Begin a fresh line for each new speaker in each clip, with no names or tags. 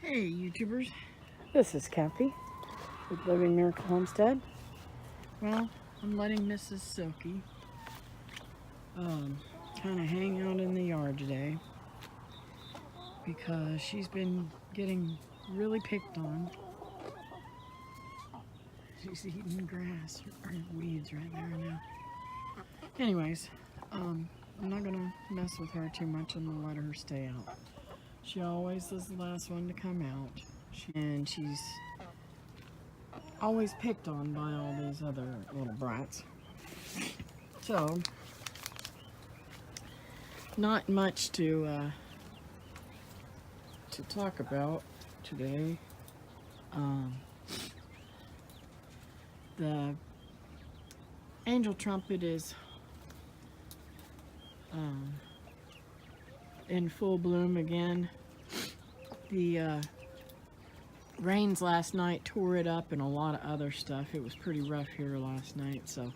Hey YouTubers,
This is Kathy with Living Miracle Homestead.
well I'm letting Mrs. Silky kind of hang out in the yard today because she's been getting really picked on. She's eating grass or weeds right there now. Anyways, I'm not gonna mess with her too much. I'm gonna let her stay out. She always is the last one to come out, and she's always picked on by all these other little brats. So, not much to talk about today. The angel trumpet is in full bloom again. The rains last night tore it up and a lot of other stuff. It was pretty rough here last night, so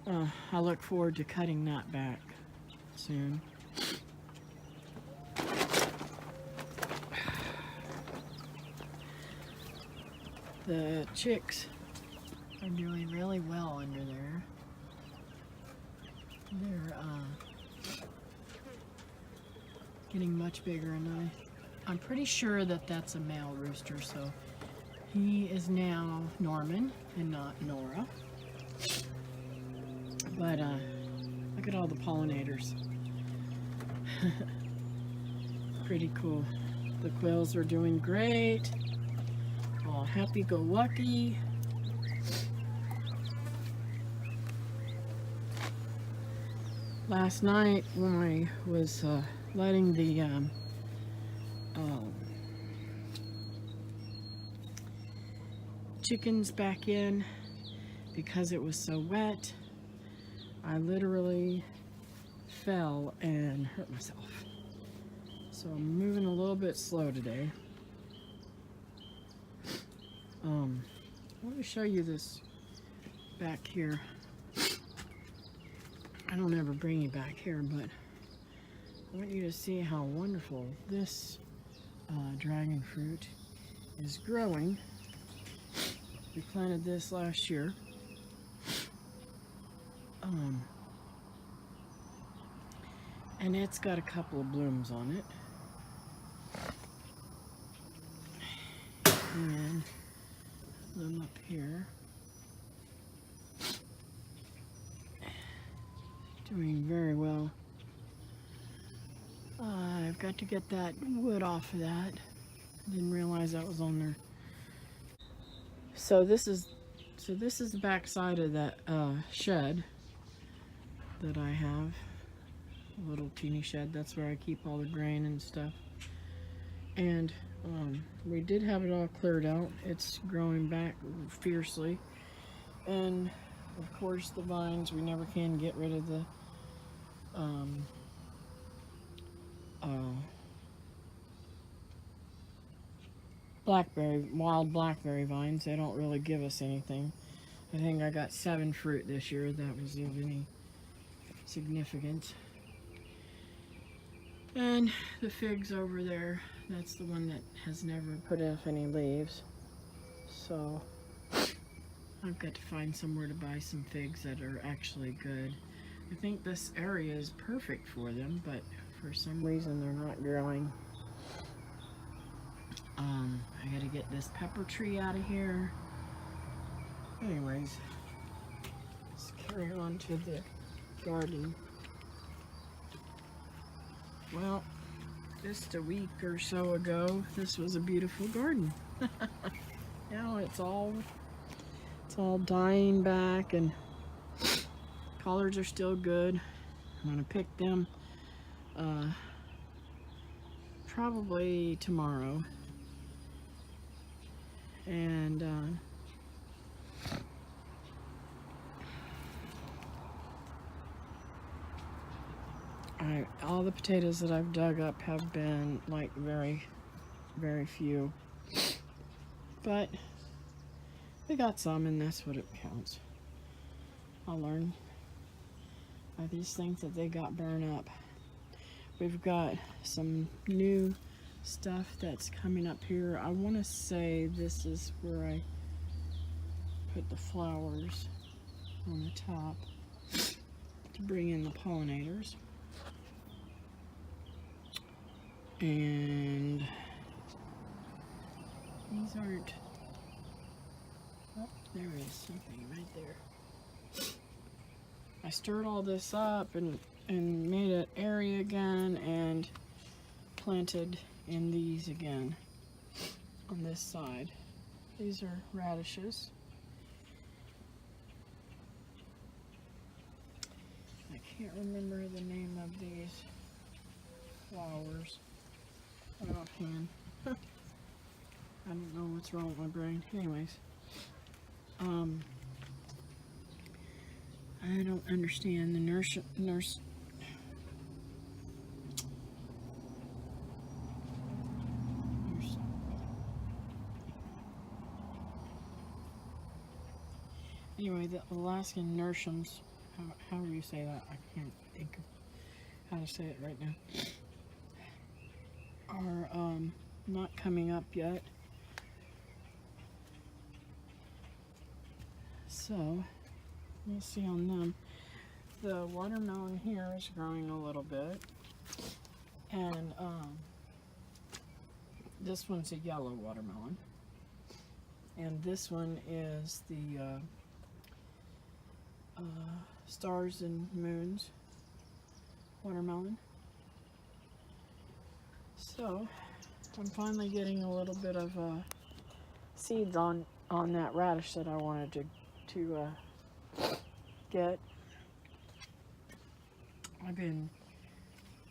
I look forward to cutting that back soon. The chicks are doing really well under there. They're getting much bigger, and I'm pretty sure that that's a male rooster, so he is now Norman and not Nora. But look at all the pollinators. Pretty cool. The quails are doing great. All happy-go-lucky. Last night when I was letting the chickens back in because it was so wet, I literally fell and hurt myself. So I'm moving a little bit slow today. I want to show you this back here. I don't ever bring you back here, but I want you to see how wonderful this dragon fruit is growing. We planted this last year. And it's got a couple of blooms on it. And them up here. Doing very well. I've got to get that wood off of that. Didn't realize that was on there. So this is the back side of that shed that I have. A little teeny shed. That's where I keep all the grain and stuff. And we did have it all cleared out. It's growing back fiercely. And of course the vines, we never can get rid of the wild blackberry vines. They don't really give us anything. I think I got 7 fruit this year. That was of any significance. And the figs over there, that's the one that has never put off any leaves. So I've got to find somewhere to buy some figs that are actually good. I think this area is perfect for them, but for some reason they're not growing. I gotta get this pepper tree out of here. Anyways, let's carry on to the garden. Well, just a week or so ago, this was a beautiful garden. Now it's all dying back, and collards are still good. I'm gonna pick them probably tomorrow. And all the potatoes that I've dug up have been like very, very few. But we got some, and that's what it counts. I'll learn by these things that they got burned up. We've got some new stuff that's coming up here. I want to say this is where I put the flowers on the top to bring in the pollinators. And these aren't, oh, there is something right there. I stirred all this up and made an area again and planted in these again on this side. These are radishes. I can't remember the name of these flowers offhand. I don't know what's wrong with my brain. Anyways, I don't understand the nurse. Anyway, the Alaskan nurseums, however you say that, I can't think of how to say it right now, are not coming up yet. So, we'll see on them. The watermelon here is growing a little bit. And this one's a yellow watermelon. And this one is the Stars and Moons watermelon. So I'm finally getting a little bit of seeds on that radish that I wanted to get. I've been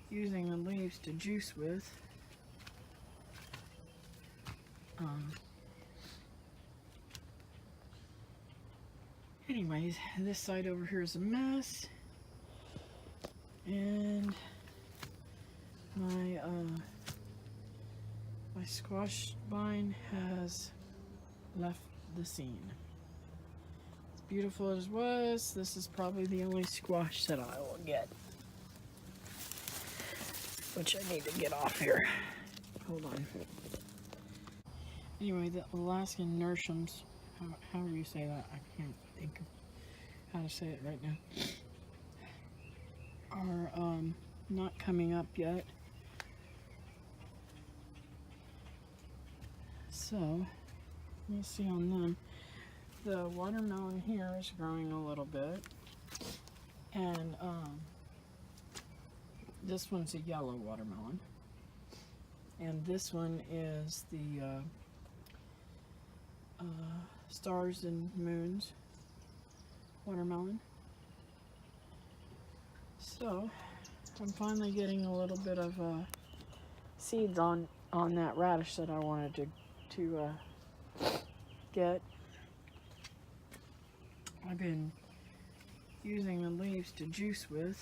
using the leaves to juice with. Anyways, this side over here is a mess, and my squash vine has left the scene. As beautiful as it was, this is probably the only squash that I will get, which I need to get off here. Hold on. Anyway, the Alaskan nurseums, however you say that, I can't think of how to say it right now, are not coming up yet. So we'll see on them. The watermelon here is growing a little bit, and this one's a yellow watermelon, and this one is the Stars and Moons watermelon. So I'm finally getting a little bit of seeds on that radish that I wanted to get. I've been using the leaves to juice with.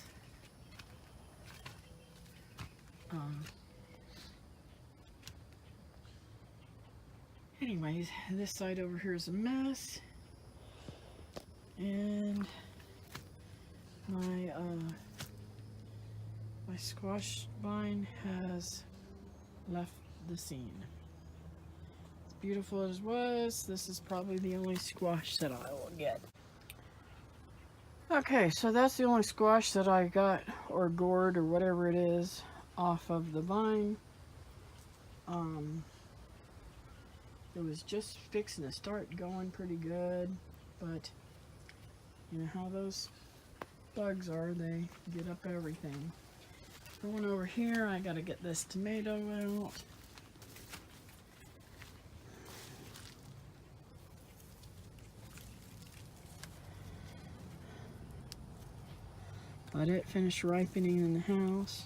Anyways, this side over here is a mess, and my squash vine has left the scene. As beautiful as it was, this is probably the only squash that I will get. Okay, so that's the only squash that I got, or gourd, or whatever it is, off of the vine. It was just fixing to start going pretty good, but you know how those bugs are, they get up everything. Going over here, I gotta get this tomato out. Let it finish ripening in the house.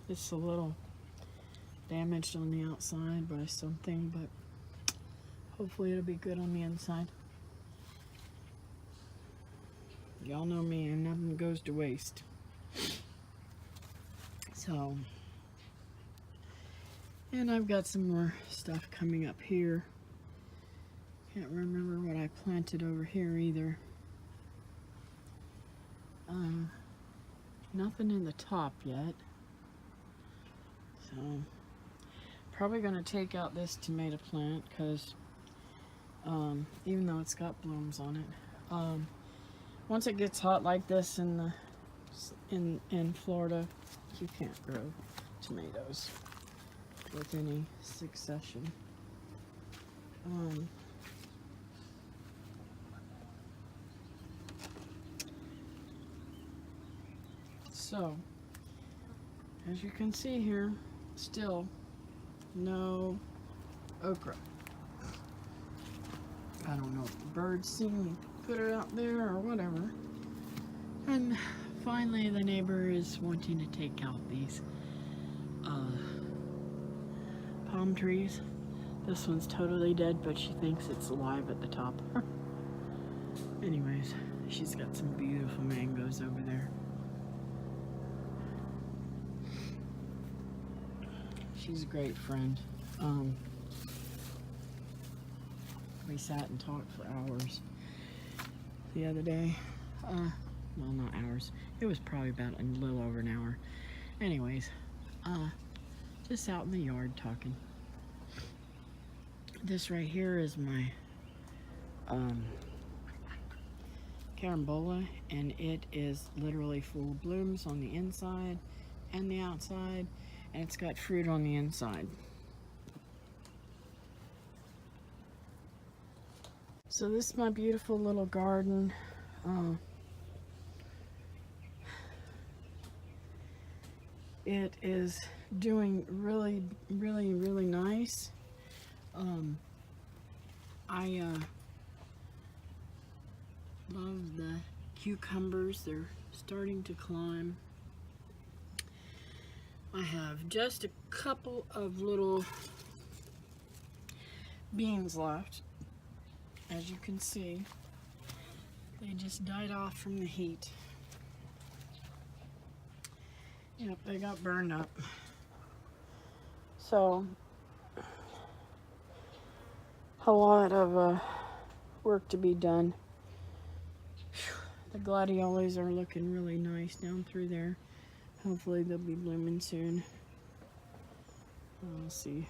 It's a little damaged on the outside by something, but hopefully it'll be good on the inside. Y'all know me, and nothing goes to waste. So, and I've got some more stuff coming up here. Can't remember what I planted over here either. Nothing in the top yet. Probably going to take out this tomato plant because even though it's got blooms on it, once it gets hot like this in Florida, you can't grow tomatoes with any succession. So, as you can see here, still no okra. I don't know if the birds seen me put it out there or whatever. And finally the neighbor is wanting to take out these palm trees. This one's totally dead, but she thinks it's alive at the top. Anyways, she's got some beautiful mangoes over there. She's a great friend. We sat and talked for hours the other day. Well, not hours. It was probably about a little over an hour. Anyways, just out in the yard talking. This right here is my carambola, and it is literally full of blooms on the inside and the outside, and it's got fruit on the inside. So this is my beautiful little garden. It is doing really nice. I love the cucumbers. They're starting to climb. I have just a couple of little beans left. As you can see, they just died off from the heat. Yep, they got burned up. So, a lot of work to be done. The gladiolas are looking really nice down through there. Hopefully they'll be blooming soon. We'll see.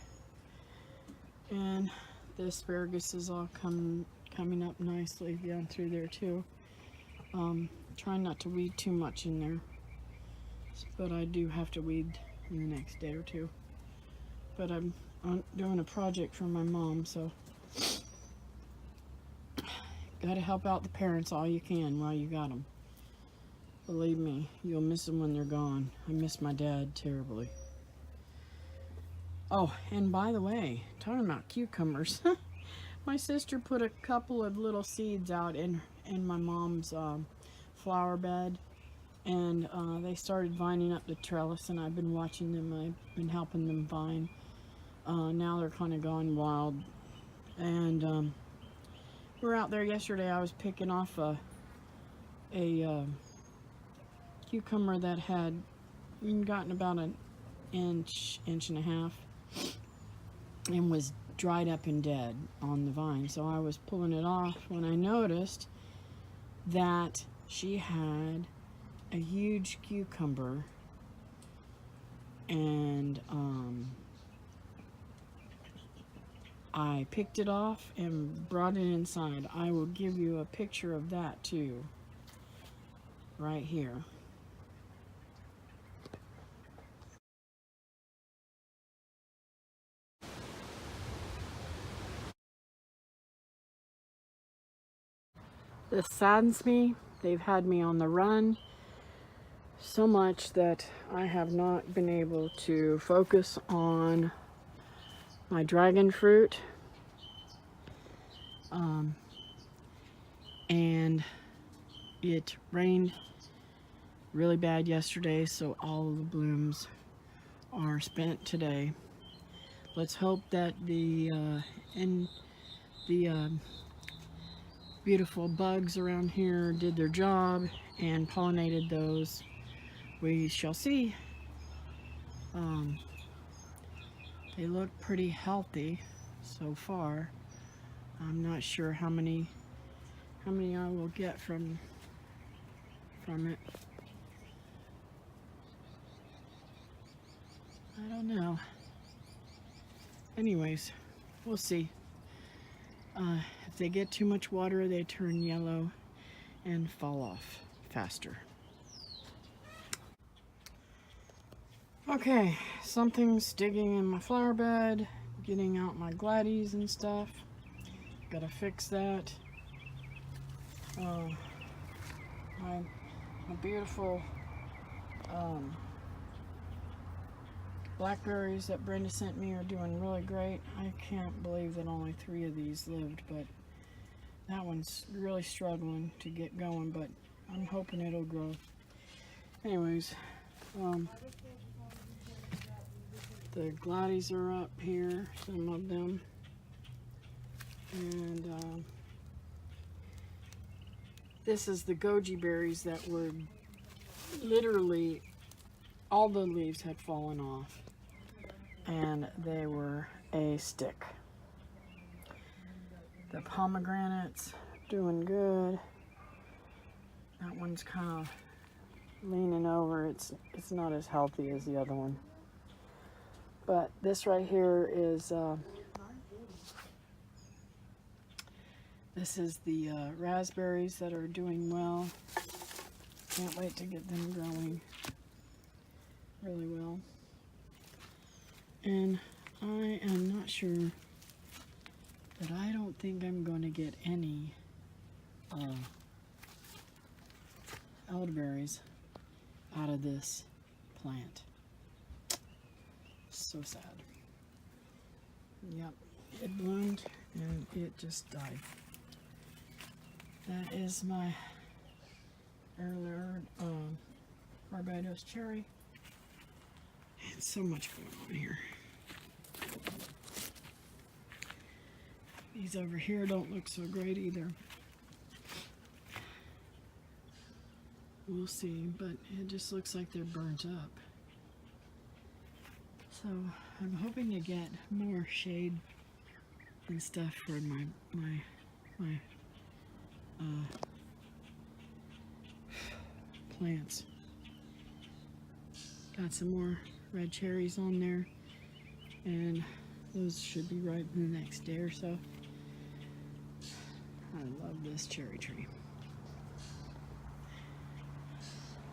And the asparagus is all coming up nicely down through there too. Trying not to weed too much in there, but I do have to weed in the next day or two. But I'm doing a project for my mom, so gotta help out the parents all you can while you got them. Believe me, you'll miss them when they're gone. I miss my dad terribly. Oh, and by the way, talking about cucumbers, my sister put a couple of little seeds out in my mom's flower bed, and they started vining up the trellis, and I've been watching them. I've been helping them vine. Now they're kind of gone wild, and we were out there yesterday. I was picking off a cucumber that had gotten about an inch and a half, and was dried up and dead on the vine. So I was pulling it off when I noticed that she had a huge cucumber, and I picked it off and brought it inside. I will give you a picture of that too, right here. This saddens me. They've had me on the run so much that I have not been able to focus on my dragon fruit. And it rained really bad yesterday, so all of the blooms are spent today. Let's hope that the beautiful bugs around here did their job and pollinated those. We shall see. They look pretty healthy so far. I'm not sure how many I will get from it. I don't know. anyways, we'll see. If they get too much water, they turn yellow and fall off faster. Okay, something's digging in my flower bed, getting out my gladies and stuff. Gotta fix that. My beautiful blackberries that Brenda sent me are doing really great. I can't believe that only 3 of these lived, but that one's really struggling to get going, but I'm hoping it'll grow. Anyways, the gladies are up here, some of them, and this is the goji berries that were literally, all the leaves had fallen off and they were a stick. The pomegranates doing good. That one's kind of leaning over. It's not as healthy as the other one. But this right here is this is the raspberries that are doing well. Can't wait to get them growing really well. And I am not sure, but I don't think I'm going to get any elderberries out of this plant. So sad. Yep, it bloomed and it just died. That is my earlier Barbados cherry. And so much going on here. These over here don't look so great either. We'll see, but it just looks like they're burnt up. So I'm hoping to get more shade and stuff for my plants. Got some more red cherries on there, and those should be ripe in the next day or so. I love this cherry tree.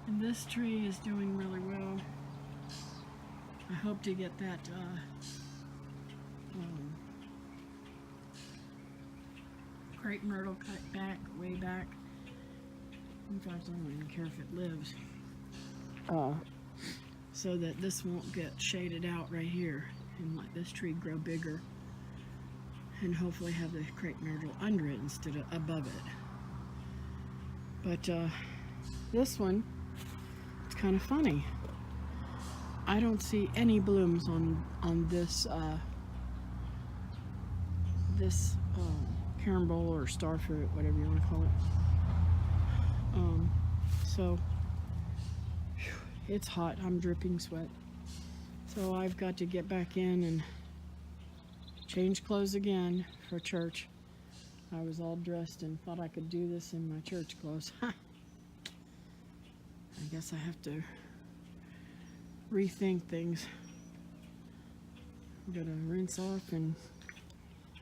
And this tree is doing really well. I hope to get that crepe myrtle cut back, way back. In fact, I don't even care if it lives. So that this won't get shaded out right here and let this tree grow bigger. And hopefully have the crepe myrtle under it instead of above it. But this one, it's kind of funny. I don't see any blooms on this caramel or starfruit, whatever you want to call it. So it's hot. I'm dripping sweat. So I've got to get back in and change clothes again for church. I was all dressed and thought I could do this in my church clothes. I guess I have to rethink things. I'm gonna rinse off and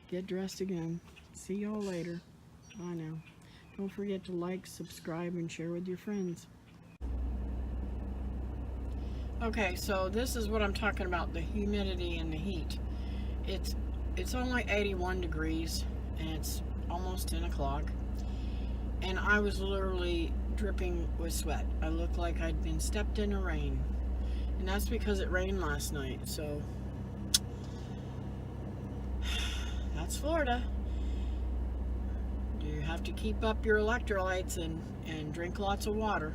get dressed again. See y'all later. Bye now. Don't forget to like, subscribe, and share with your friends. Okay, so this is what I'm talking about, the humidity and the heat. It's only 81 degrees and it's almost 10 o'clock. And I was literally dripping with sweat. I looked like I'd been stepped in the rain. And that's because it rained last night, so that's Florida. You have to keep up your electrolytes and drink lots of water.